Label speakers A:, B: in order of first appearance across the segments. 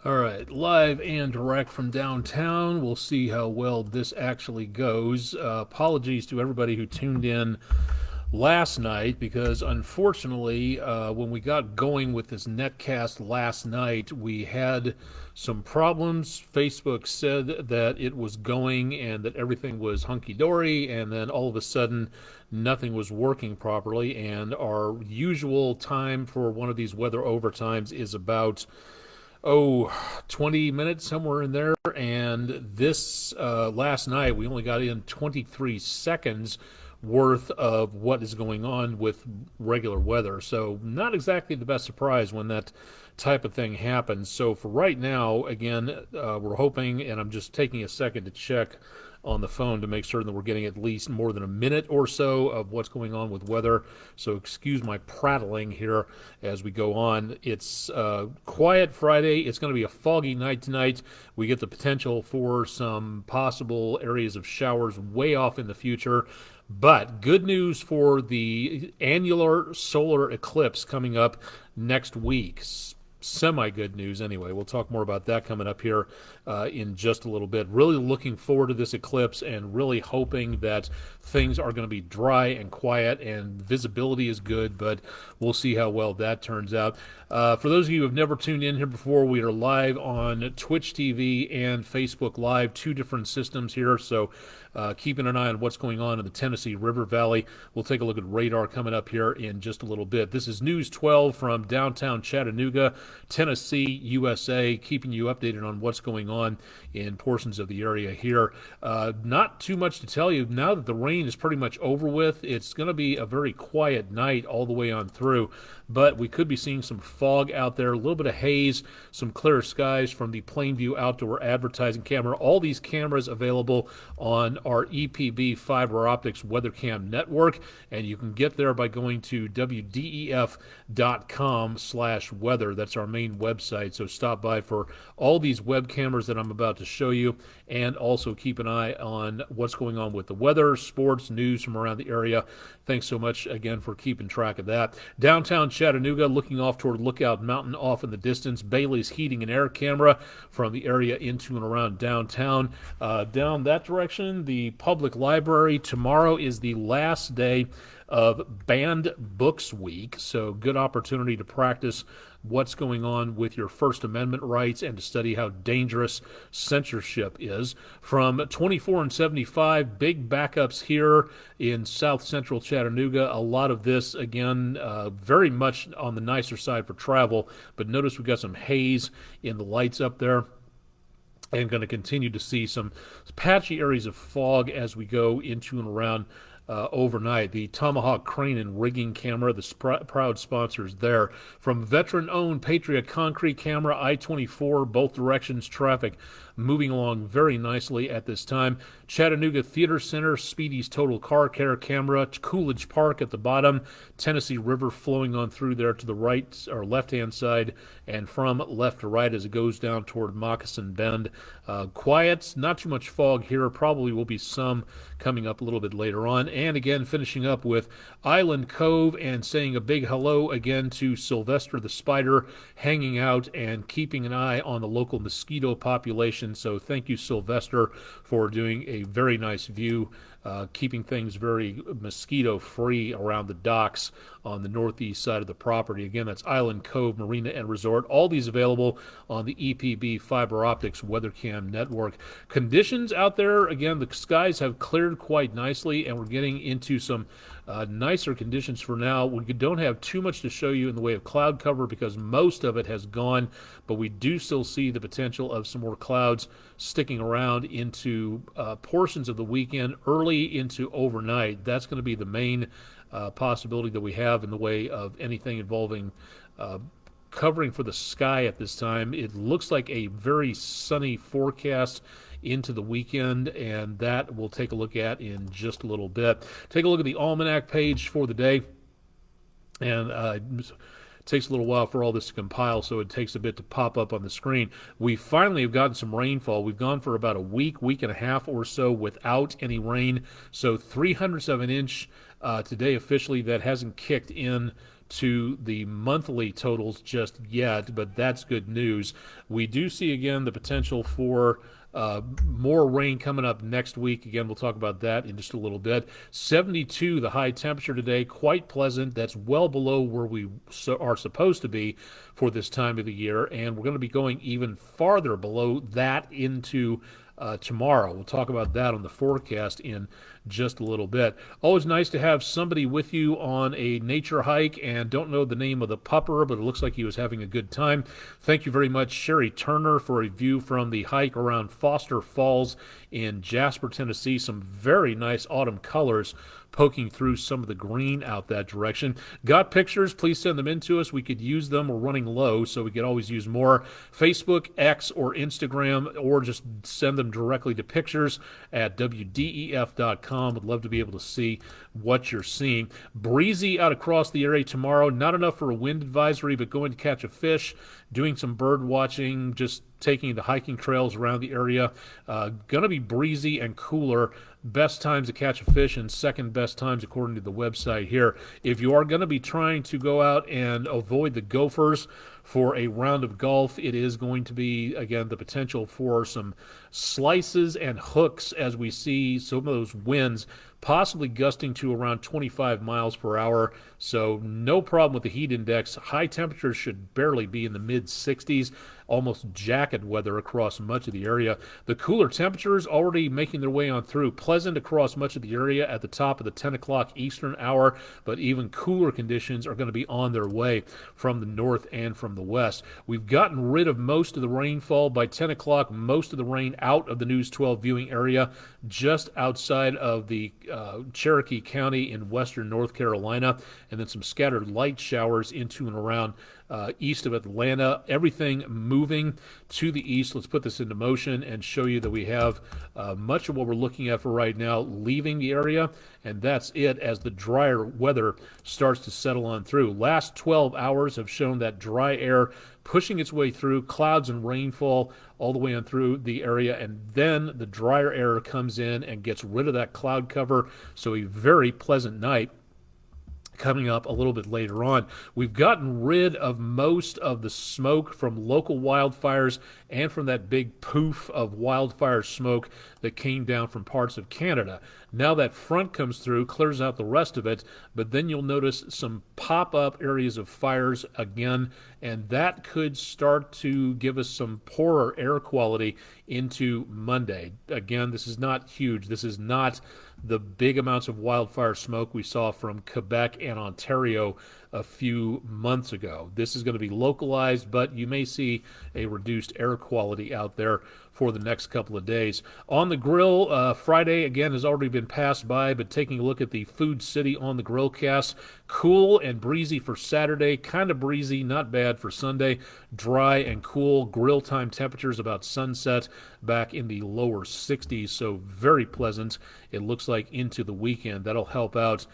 A: All right, live and direct from downtown. We'll see how well this actually goes. Apologies to everybody who tuned in last night because unfortunately, when we got going with this netcast last night, we had some problems. Facebook said that it was going and that everything was hunky dory, and then all of a sudden, nothing was working properly. And our usual time for one of these weather overtimes is about 20 minutes, somewhere in there. And this last night, we only got in 23 seconds worth of what is going on with regular weather. So, not exactly the best surprise when that type of thing happens. So, for right now, again, we're hoping, and I'm just taking a second to check on the phone to make sure that we're getting at least more than a minute or so of what's going on with weather. So excuse my prattling here as we go on. It's quiet Friday. It's going to be a foggy night tonight. We get the potential for some possible areas of showers way off in the future. But good news for the annular solar eclipse coming up next week. Semi-good news anyway. We'll talk more about that coming up here in just a little bit. Really looking forward to this eclipse and really hoping that things are going to be dry and quiet and visibility is good, but we'll see how well that turns out. For those of you who have never tuned in here before, we are live on Twitch TV and Facebook Live, two different systems here, so keeping an eye on what's going on in the Tennessee River Valley. We'll take a look at radar coming up here in just a little bit. This is News 12 from downtown Chattanooga, Tennessee, USA, keeping you updated on what's going on in portions of the area here. Not too much to tell you. Now that the rain is pretty much over with, it's going to be a very quiet night all the way on through, but we could be seeing some fog out there, a little bit of haze, some clear skies from the Plainview Outdoor Advertising Camera. All these cameras available on our EPB fiber optics WeatherCam network, and you can get there by going to wdef.com/weather. That's our main website, so stop by for all these web cameras that I'm about to show you, and also keep an eye on what's going on with the weather, sports, news from around the area. Thanks so much again for keeping track of that. Downtown Chattanooga, looking off toward Lookout Mountain off in the distance. Bailey's Heating and Air camera from the area into and around downtown. Down that direction, the public library. Tomorrow is the last day of Banned Books Week, so good opportunity to practice what's going on with your First Amendment rights and to study how dangerous censorship is. From 24 and 75, big backups here in south central Chattanooga. A lot of this, again, very much on the nicer side for travel, but notice we've got some haze in the lights up there. And going to continue to see some patchy areas of fog as we go into and around overnight. The Tomahawk Crane and Rigging camera, the proud sponsors there. From veteran-owned Patriot Concrete camera, I-24, both directions, traffic moving along very nicely at this time. Chattanooga Theater Center, Speedy's Total Car Care camera, Coolidge Park at the bottom, Tennessee River flowing on through there to the right or left-hand side, and from left to right as it goes down toward Moccasin Bend. Quiet, not too much fog here. Probably will be some coming up a little bit later on. And again, finishing up with Island Cove and saying a big hello again to Sylvester the Spider, hanging out and keeping an eye on the local mosquito population. So thank you, Sylvester, for doing a very nice view, keeping things very mosquito-free around the docks on the northeast side of the property. Again, that's Island Cove Marina and Resort. All these available on the EPB Fiber Optics WeatherCam network. Conditions out there, again, the skies have cleared quite nicely, and we're getting into some nicer conditions for now. We don't have too much to show you in the way of cloud cover because most of it has gone, but we do still see the potential of some more clouds sticking around into portions of the weekend, early into overnight. That's going to be the main possibility that we have in the way of anything involving covering for the sky at this time. It looks like a very sunny forecast into the weekend, and that we'll take a look at in just a little bit. Take a look at the almanac page for the day, and it takes a little while for all this to compile, so it takes a bit to pop up on the screen. We finally have gotten some rainfall. We've gone for about a week and a half or so without any rain, so 3/100 of an inch today officially. That hasn't kicked in to the monthly totals just yet, but that's good news. We do see again the potential for more rain coming up next week. Again, we'll talk about that in just a little bit. 72, the high temperature today, quite pleasant. That's well below where we are supposed to be for this time of the year, and we're going to be going even farther below that into tomorrow. We'll talk about that on the forecast in just a little bit. Always nice to have somebody with you on a nature hike, and don't know the name of the pupper, but it looks like he was having a good time. Thank you very much, Sherry Turner, for a view from the hike around Foster Falls in Jasper, Tennessee. Some very nice autumn colors poking through some of the green out that direction. Got pictures? Please send them in to us. We could use them. We're running low, so we could always use more. Facebook, X, or Instagram, or just send them directly to pictures at WDEF.com. Would love to be able to see what you're seeing. Breezy out across the area tomorrow. Not enough for a wind advisory, but going to catch a fish, doing some bird watching, just taking the hiking trails around the area. Going to be breezy and cooler. Best times to catch a fish and second best times according to the website here. If you are going to be trying to go out and avoid the gophers for a round of golf, it is going to be, again, the potential for some slices and hooks as we see some of those winds possibly gusting to around 25 miles per hour. So no problem with the heat index. High temperatures should barely be in the mid-60s, almost jacket weather across much of the area. The cooler temperatures already making their way on through. Pleasant across much of the area at the top of the 10 o'clock Eastern hour, but even cooler conditions are going to be on their way from the north and from the west. We've gotten rid of most of the rainfall by 10 o'clock, most of the rain out of the News 12 viewing area, just outside of the Cherokee County in western North Carolina, and then some scattered light showers into and around east of Atlanta. Everything moving to the east. Let's put this into motion and show you that we have much of what we're looking at for right now leaving the area, and that's it as the drier weather starts to settle on through. Last 12 hours have shown that dry air pushing its way through, clouds and rainfall all the way on through the area, and then the drier air comes in and gets rid of that cloud cover, so a very pleasant night coming up a little bit later on. We've gotten rid of most of the smoke from local wildfires and from that big poof of wildfire smoke that came down from parts of Canada. Now that front comes through, clears out the rest of it, but then you'll notice some pop-up areas of fires again, and that could start to give us some poorer air quality into Monday. Again, this is not huge. This is not the big amounts of wildfire smoke we saw from Quebec and Ontario a few months ago. This is going to be localized, but you may see a reduced air quality out there for the next couple of days. On the grill, Friday, again, has already been passed by, but taking a look at the Food City on the grill cast, cool and breezy for Saturday, kind of breezy, not bad for Sunday, dry and cool. Grill time temperatures about sunset back in the lower 60s, so very pleasant. It looks like into the weekend. That'll help out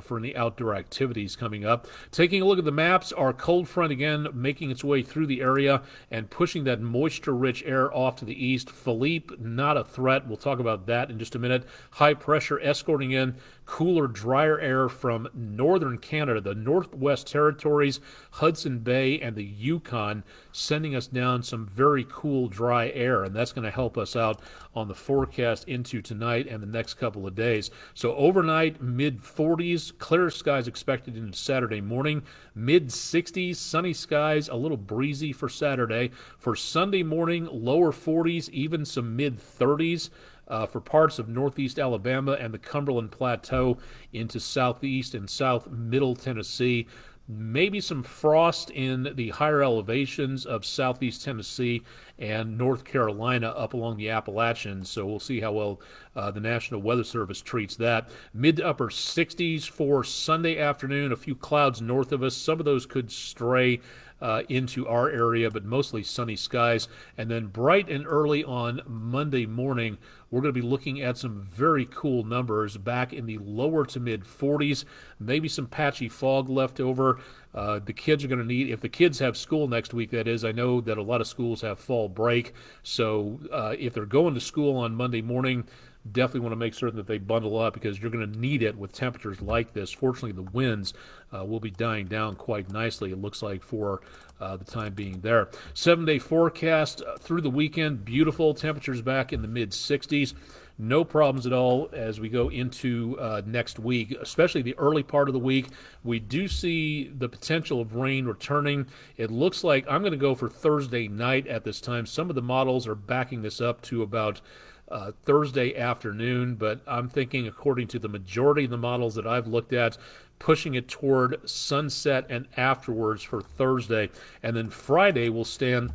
A: for any outdoor activities coming up. Taking a look at the maps, our cold front again making its way through the area and pushing that moisture-rich air off to the east. Philippe, not a threat. We'll talk about that in just a minute. High pressure escorting in cooler, drier air from northern Canada, the Northwest Territories, Hudson Bay, and the Yukon, sending us down some very cool, dry air, and that's going to help us out on the forecast into tonight and the next couple of days. So overnight, mid-40s, clear skies expected into Saturday morning, mid-60s, sunny skies, a little breezy for Saturday. For Sunday morning, lower 40s, even some mid-30s. For parts of northeast Alabama and the Cumberland Plateau into southeast and south middle Tennessee. Maybe some frost in the higher elevations of southeast Tennessee and North Carolina up along the Appalachians, so we'll see how well the National Weather Service treats that. Mid to upper 60s for Sunday afternoon, a few clouds north of us. Some of those could stray into our area, but mostly sunny skies. And then bright and early on Monday morning, we're going to be looking at some very cool numbers back in the lower to mid 40s, maybe some patchy fog left over. The kids are going to need, if the kids have school next week, that is, I know that a lot of schools have fall break, so if they're going to school on Monday morning, definitely want to make certain that they bundle up because you're going to need it with temperatures like this. Fortunately, the winds will be dying down quite nicely, it looks like, for the time being there. 7-day forecast through the weekend, beautiful. Temperatures back in the mid 60s. No problems at all as we go into next week, especially the early part of the week. We do see the potential of rain returning. It looks like I'm going to go for Thursday night at this time. Some of the models are backing this up to about Thursday afternoon, but I'm thinking, according to the majority of the models that I've looked at, pushing it toward sunset and afterwards for Thursday. And then Friday will stand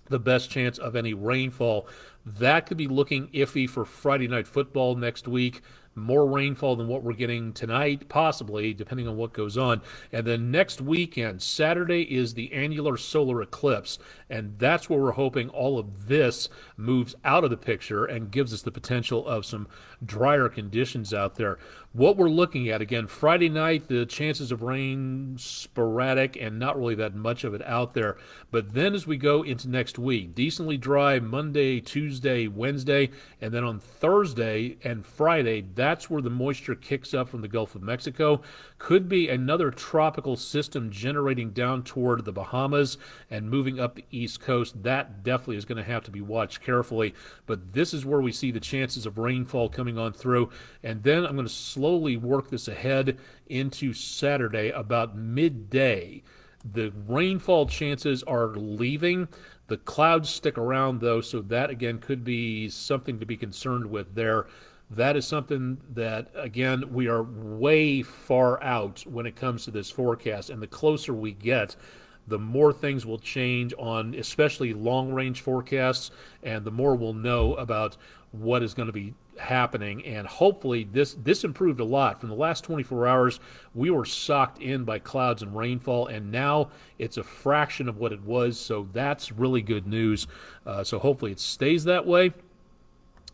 A: the best chance of any rainfall. That could be looking iffy for Friday night football next week. More rainfall than what we're getting tonight, possibly, depending on what goes on. And then next weekend, Saturday, is the annular solar eclipse, and that's where we're hoping all of this moves out of the picture and gives us the potential of some drier conditions out there. What we're looking at, again, Friday night, the chances of rain sporadic and not really that much of it out there. But then as we go into next week, decently dry Monday, Tuesday, Wednesday, and then on Thursday and Friday, that's where the moisture kicks up from the Gulf of Mexico. Could be another tropical system generating down toward the Bahamas and moving up the East Coast. That definitely is going to have to be watched carefully. But this is where we see the chances of rainfall coming on through. And then I'm going to slowly work this ahead into Saturday about midday. The rainfall chances are leaving. The clouds stick around, though, so that, again, could be something to be concerned with there. That is something that, again, we are way far out when it comes to this forecast, and the closer we get, the more things will change on especially long-range forecasts, and the more we'll know about what is going to be happening. And hopefully this improved a lot. From the last 24 hours, we were socked in by clouds and rainfall, and now it's a fraction of what it was, so that's really good news. So hopefully it stays that way,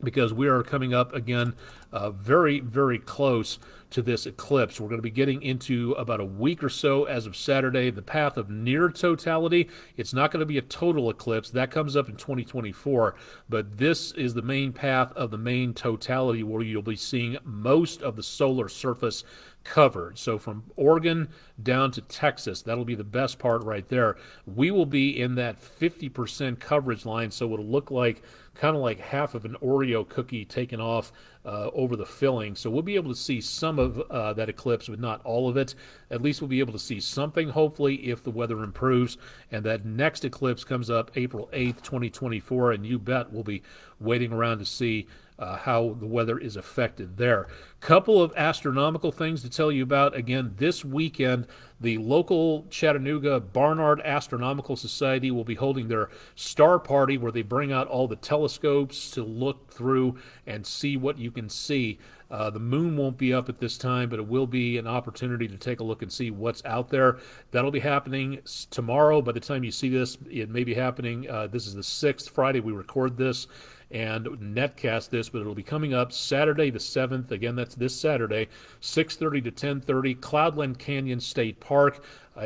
A: because we are coming up again very, very close to this eclipse. We're going to be getting into about a week or so as of Saturday, the path of near totality. It's not going to be a total eclipse. That comes up in 2024, but this is the main path of the main totality, where you'll be seeing most of the solar surface covered. So from Oregon down to Texas, that'll be the best part right there. We will be in that 50% coverage line, so it'll look like kind of like half of an Oreo cookie taken off over the filling. So we'll be able to see some of that eclipse, but not all of it. At least we'll be able to see something, hopefully, if the weather improves. And that next eclipse comes up April 8th, 2024, and you bet we'll be waiting around to see how the weather is affected there. Couple of astronomical things to tell you about. Again, this weekend, the local Chattanooga Barnard Astronomical Society will be holding their star party, where they bring out all the telescopes to look through and see what you can see. The moon won't be up at this time, but it will be an opportunity to take a look and see what's out there. That'll be happening tomorrow. By the time you see this, it may be happening. This is the 6th, Friday we record this and netcast this, but it'll be coming up Saturday the 7th. Again, that's this Saturday, 6:30 to 10:30, Cloudland Canyon State Park.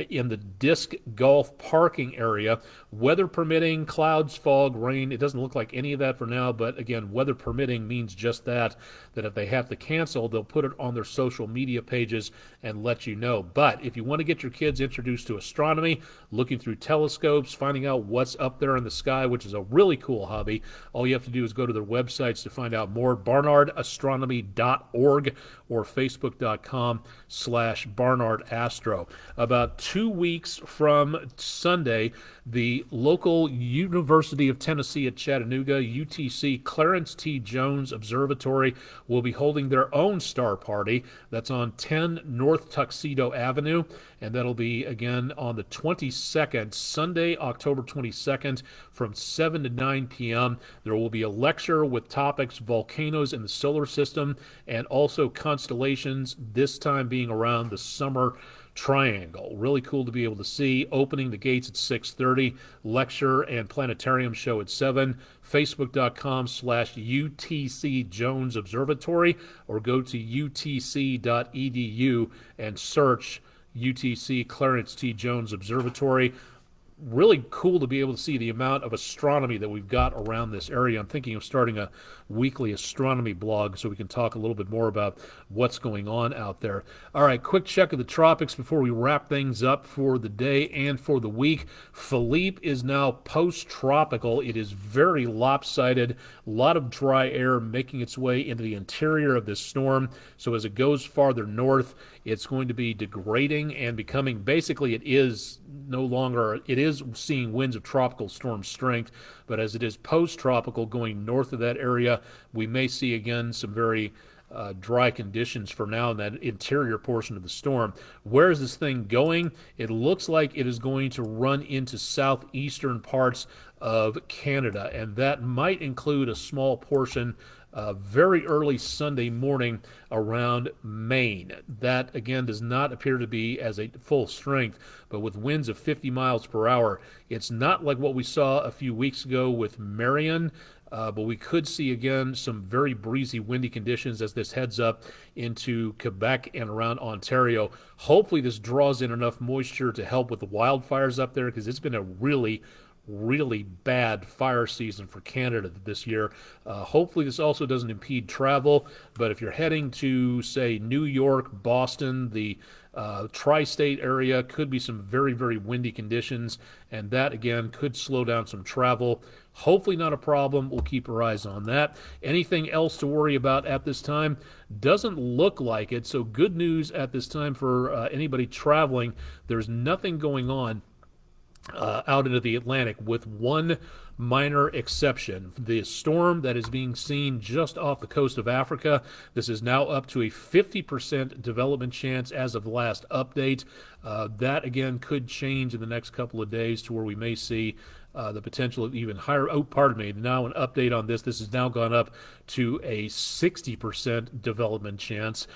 A: In the disc golf parking area. Weather permitting, clouds, fog, rain. It doesn't look like any of that for now, but again, weather permitting means just that if they have to cancel, they'll put it on their social media pages and let you know. But if you want to get your kids introduced to astronomy, looking through telescopes, finding out what's up there in the sky, which is a really cool hobby, all you have to do is go to their websites to find out more, barnardastronomy.org or facebook.com/barnardastro. About 2 weeks from Sunday, the local University of Tennessee at Chattanooga, UTC, Clarence T. Jones Observatory, will be holding their own star party. That's on 10 North Tuxedo Avenue, and that'll be, again, on the 22nd, Sunday, October 22nd, from 7 to 9 p.m. There will be a lecture with topics volcanoes in the solar system and also constellations, this time being around the summer triangle. Really cool to be able to see. Opening the gates at 6:30. Lecture and planetarium show at 7. Facebook.com/UTC Jones Observatory, or go to utc.edu and search UTC Clarence T. Jones Observatory. Really cool to be able to see the amount of astronomy that we've got around this area. I'm thinking of starting a weekly astronomy blog so we can talk a little bit more about what's going on out there. All right, quick check of the tropics before we wrap things up for the day and for the week. Philippe is now post-tropical. It is very lopsided. A lot of dry air making its way into the interior of this storm. So as it goes farther north, it's going to be degrading and becoming, basically it is seeing winds of tropical storm strength, but as it is post-tropical going north of that area, we may see again some very dry conditions for now in that interior portion of the storm. Where is this thing going? It looks like it is going to run into southeastern parts of Canada, and that might include a small portion very early Sunday morning around Maine. That, again, does not appear to be as a full strength, but with winds of 50 miles per hour, it's not like what we saw a few weeks ago with Marion, but we could see, again, some very breezy, windy conditions as this heads up into Quebec and around Ontario. Hopefully this draws in enough moisture to help with the wildfires up there, because it's been a really bad fire season for Canada this year. Hopefully this also doesn't impede travel, but if you're heading to, say, New York, Boston, the tri-state area, could be some very windy conditions, and that again could slow down some travel. Hopefully not a problem. We'll keep our eyes on that. Anything else to worry about at this time? Doesn't look like it, so good news at this time for anybody traveling. There's nothing going on out into the Atlantic, with one minor exception. The storm that is being seen just off the coast of Africa, this is now up to a 50% development chance as of the last update. That, again, could change in the next couple of days to where we may see the potential of even higher. Oh, pardon me. Now an update on this. This has now gone up to a 60% development chance,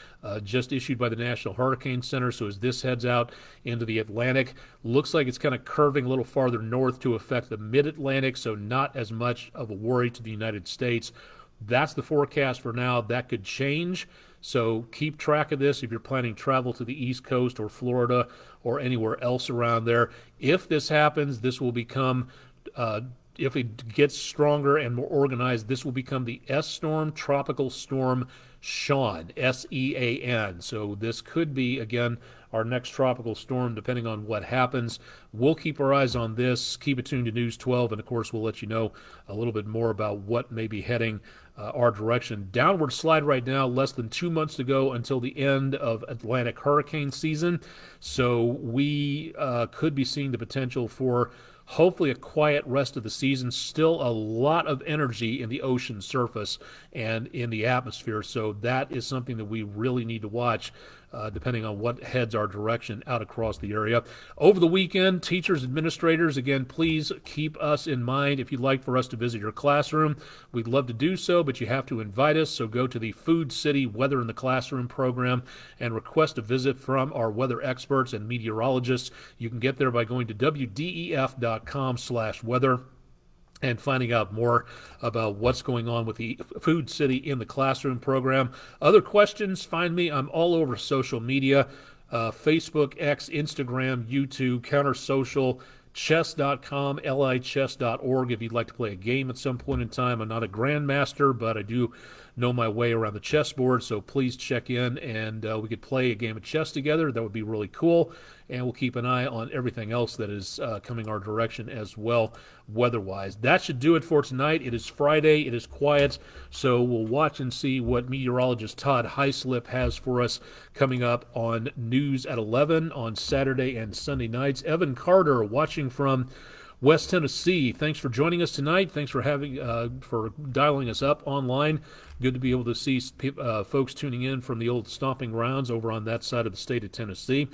A: just issued by the National Hurricane Center. So as this heads out into the Atlantic, looks like it's kind of curving a little farther north to affect the mid-Atlantic, so not as much of a worry to the United States. That's the forecast for now. That could change. So keep track of this if you're planning travel to the East Coast or Florida or anywhere else around there. If this happens, this will become, if it gets stronger and more organized, this will become the S-storm, tropical storm Sean, S-E-A-N. So this could be, again, our next tropical storm, depending on what happens. We'll keep our eyes on this. Keep it tuned to News 12, and of course we'll let you know a little bit more about what may be heading our direction. Downward slide right now, less than 2 months to go until the end of Atlantic hurricane season. So we could be seeing the potential for hopefully a quiet rest of the season. Still a lot of energy in the ocean surface and in the atmosphere, so that is something that we really need to watch, depending on what heads our direction out across the area. Over the weekend, teachers, administrators, again, please keep us in mind. If you'd like for us to visit your classroom, we'd love to do so, but you have to invite us. So go to the Food City Weather in the Classroom program and request a visit from our weather experts and meteorologists. You can get there by going to wdef.com/weather and finding out more about what's going on with the Food City in the Classroom program. Other questions, find me. I'm all over social media, Facebook, X, Instagram, YouTube, Counter Social, chess.com, lichess.org if you'd like to play a game at some point in time. I'm not a grandmaster, but I do know my way around the chessboard, so please check in and we could play a game of chess together. That would be really cool, and we'll keep an eye on everything else that is coming our direction as well, weather-wise. That should do it for tonight. It is Friday. It is quiet, so we'll watch and see what meteorologist Todd Heislip has for us coming up on News at 11 on Saturday and Sunday nights. Evan Carter watching from West Tennessee. Thanks for joining us tonight. Thanks for having for dialing us up online. Good to be able to see folks tuning in from the old stomping grounds over on that side of the state of Tennessee.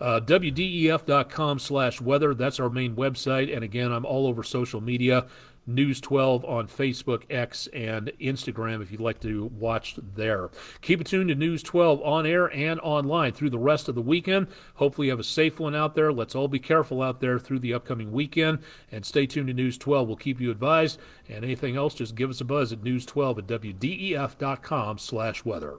A: WDEF.com/weather. That's our main website. And again, I'm all over social media. News 12 on Facebook, X, and Instagram if you'd like to watch there. Keep it tuned to News 12 on air and online through the rest of the weekend. Hopefully you have a safe one out there. Let's all be careful out there through the upcoming weekend. And stay tuned to News 12. We'll keep you advised. And anything else, just give us a buzz at News 12 at WDEF.com/weather.